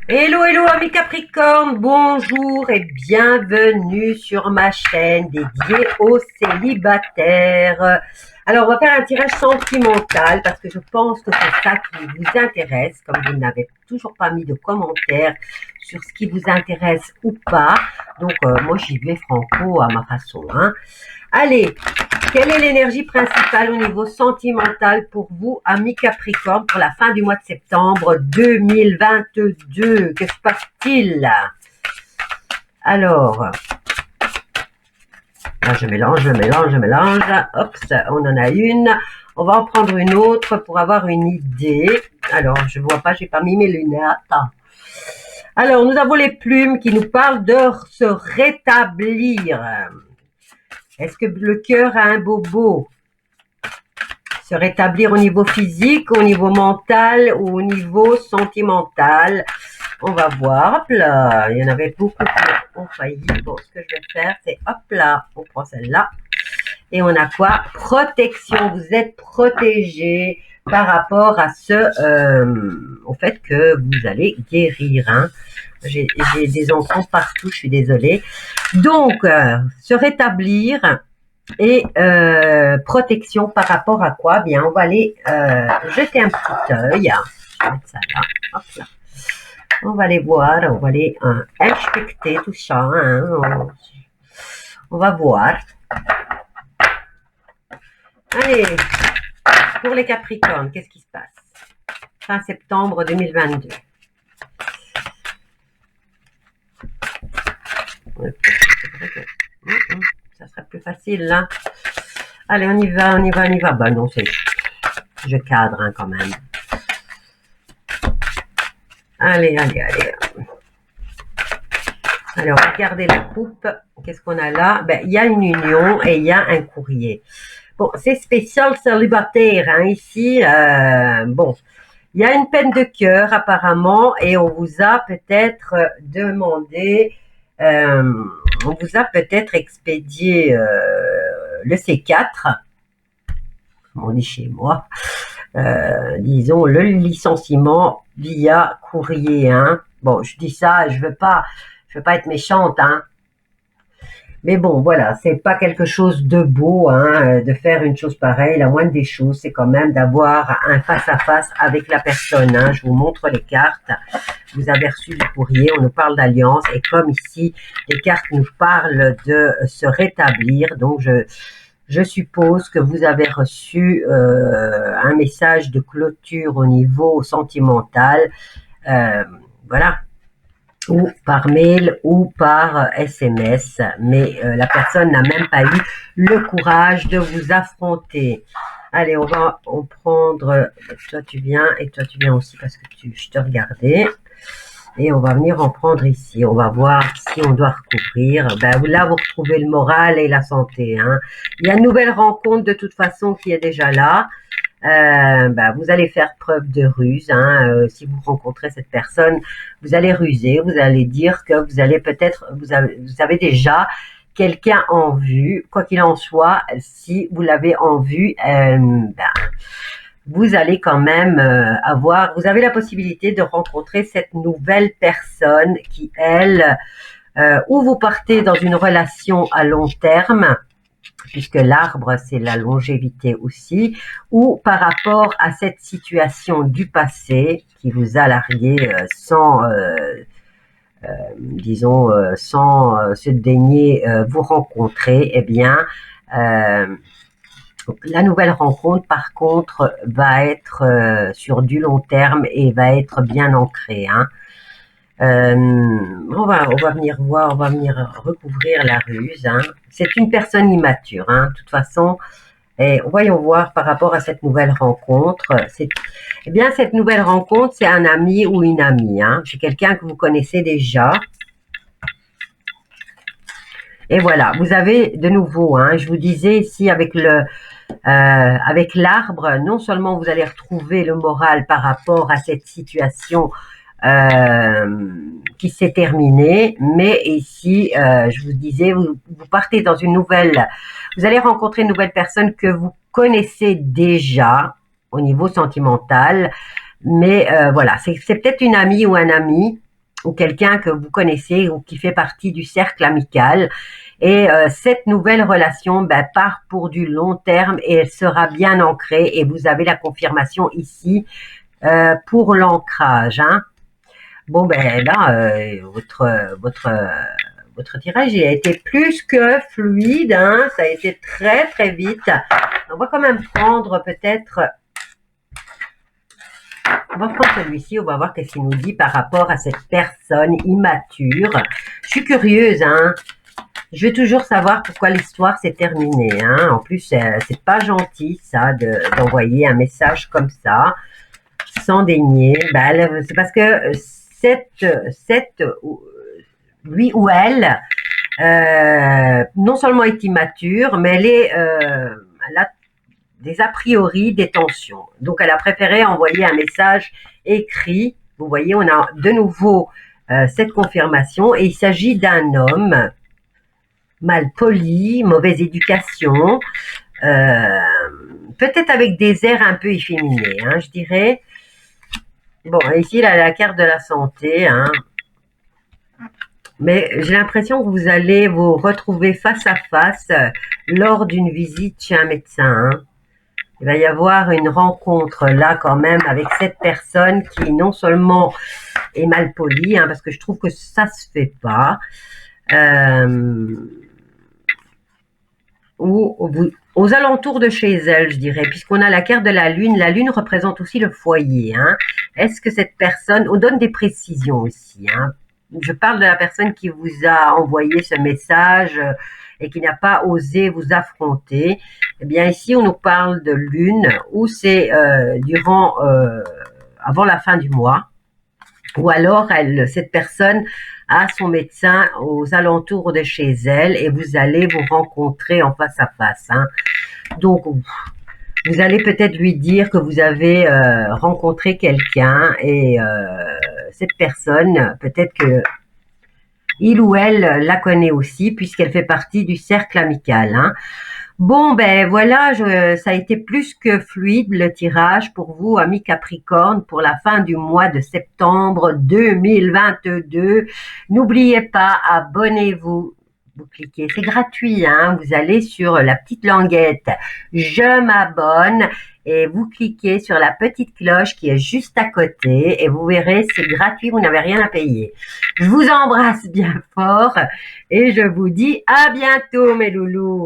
Hello, hello amis Capricorne, bonjour et bienvenue sur ma chaîne dédiée aux célibataires. Alors, on va faire un tirage sentimental parce que je pense que c'est ça qui vous intéresse, comme vous n'avez toujours pas mis de commentaires sur ce qui vous intéresse ou pas. Donc, moi, j'y vais franco à ma façon, hein. Allez, quelle est l'énergie principale au niveau sentimental pour vous, amis Capricorne, pour la fin du mois de septembre 2022? Que se passe-t-il? Alors, là, je mélange. Hop, on en a une. On va en prendre une autre pour avoir une idée. Alors, je vois pas, j'ai pas mis mes lunettes. Alors, nous avons les plumes qui nous parlent de se rétablir. Est-ce que le cœur a un bobo? Se rétablir au niveau physique, au niveau mental ou au niveau sentimental? On va voir. Hop là, il y en avait beaucoup qui ont failli. Bon, ce que je vais faire, c'est hop là, on prend celle-là. Et on a quoi? Protection. Vous êtes protégé par rapport à au fait que vous allez guérir. Hein. J'ai des enfants partout, je suis désolée. Donc, se rétablir et protection par rapport à quoi? Bien, on va aller jeter un petit œil. Je vais mettre ça là. Hop là. On va aller voir, on va aller inspecter tout ça. Hein. On va voir. Allez, pour les Capricornes, qu'est-ce qui se passe? Fin septembre 2022. Ça serait plus facile là. Allez, on y va. Bah non, je cadre hein, quand même. Allez. Alors, regardez la coupe. Qu'est-ce qu'on a là? Ben, il y a une union et il y a un courrier. Bon, c'est spécial célibataire, hein, ici. Bon, il y a une peine de cœur apparemment et on vous a peut-être demandé, on vous a peut-être expédié le C4, comme on dit chez moi, disons le licenciement via courrier. Hein. Bon, je dis ça, je veux pas être méchante, hein. Mais bon, voilà, c'est pas quelque chose de beau, hein, de faire une chose pareille. La moindre des choses, c'est quand même d'avoir un face-à-face avec la personne. Hein. Je vous montre les cartes. Vous avez reçu du courrier, on nous parle d'alliance. Et comme ici, les cartes nous parlent de se rétablir, donc je suppose que vous avez reçu un message de clôture au niveau sentimental. Voilà. Ou par mail ou par SMS, mais la personne n'a même pas eu le courage de vous affronter. Allez, on va en prendre, toi tu viens et toi tu viens aussi parce que je te regardais. Et on va venir en prendre ici. On va voir si on doit recouvrir. Ben, là, vous retrouvez le moral et la santé. Hein. Il y a une nouvelle rencontre de toute façon qui est déjà là. Vous allez faire preuve de ruse. Hein. Si vous rencontrez cette personne, vous allez ruser, vous allez dire que vous allez peut-être, vous avez déjà quelqu'un en vue. Quoi qu'il en soit, si vous l'avez en vue, vous allez quand même vous avez la possibilité de rencontrer cette nouvelle personne qui, elle, ou vous partez dans une relation à long terme, puisque l'arbre, c'est la longévité aussi, ou par rapport à cette situation du passé qui vous a largué sans se daigner vous rencontrer, eh bien, la nouvelle rencontre, par contre, va être sur du long terme et va être bien ancrée. Hein. On va venir voir, on va venir recouvrir la ruse. Hein. C'est une personne immature. Hein. De toute façon, voyons voir par rapport à cette nouvelle rencontre. Eh bien, cette nouvelle rencontre, c'est un ami ou une amie. Hein. C'est quelqu'un que vous connaissez déjà. Et voilà, vous avez de nouveau, hein, je vous disais ici avec l'arbre, non seulement vous allez retrouver le moral par rapport à cette situation qui s'est terminée, mais ici, je vous disais, vous partez dans vous allez rencontrer une nouvelle personne que vous connaissez déjà au niveau sentimental, mais voilà, c'est peut-être une amie ou un ami. ou quelqu'un que vous connaissez ou qui fait partie du cercle amical. Et cette nouvelle relation ben, part pour du long terme et elle sera bien ancrée. Et vous avez la confirmation ici pour l'ancrage. Hein. Bon, ben là, votre tirage il a été plus que fluide. Hein. Ça a été très, très vite. On va quand même prendre peut-être... On va prendre celui-ci, on va voir qu'est-ce qu'il nous dit par rapport à cette personne immature. Je suis curieuse, hein. Je veux toujours savoir pourquoi l'histoire s'est terminée. Hein. En plus, c'est pas gentil, ça, d'envoyer un message comme ça, sans daigner. Ben, c'est parce que lui ou elle, non seulement est immature, mais elle a des a priori, des tensions. Donc, elle a préféré envoyer un message écrit. Vous voyez, on a de nouveau cette confirmation et il s'agit d'un homme mal poli, mauvaise éducation, peut-être avec des airs un peu efféminés, hein, je dirais. Bon, ici, il a la carte de la santé, hein. Mais j'ai l'impression que vous allez vous retrouver face à face lors d'une visite chez un médecin. Hein. Il va y avoir une rencontre là quand même avec cette personne qui non seulement est mal polie, hein, parce que je trouve que ça se fait pas, ou aux alentours de chez elle, je dirais, puisqu'on a la carte de la lune représente aussi le foyer. Hein. Est-ce que cette personne, on donne des précisions aussi, hein. Je parle de la personne qui vous a envoyé ce message et qui n'a pas osé vous affronter. Eh bien ici, on nous parle de lune, où c'est avant la fin du mois, ou alors cette personne a son médecin aux alentours de chez elle et vous allez vous rencontrer en face à face. Hein. Donc, vous allez peut-être lui dire que vous avez rencontré quelqu'un et cette personne, peut-être que il ou elle la connaît aussi puisqu'elle fait partie du cercle amical. Hein. Bon, ben voilà, ça a été plus que fluide le tirage pour vous, amis Capricorne, pour la fin du mois de septembre 2022. N'oubliez pas, abonnez-vous. Vous cliquez, c'est gratuit, hein. Vous allez sur la petite languette « Je m'abonne » et vous cliquez sur la petite cloche qui est juste à côté et vous verrez, c'est gratuit, vous n'avez rien à payer. Je vous embrasse bien fort et je vous dis à bientôt mes loulous.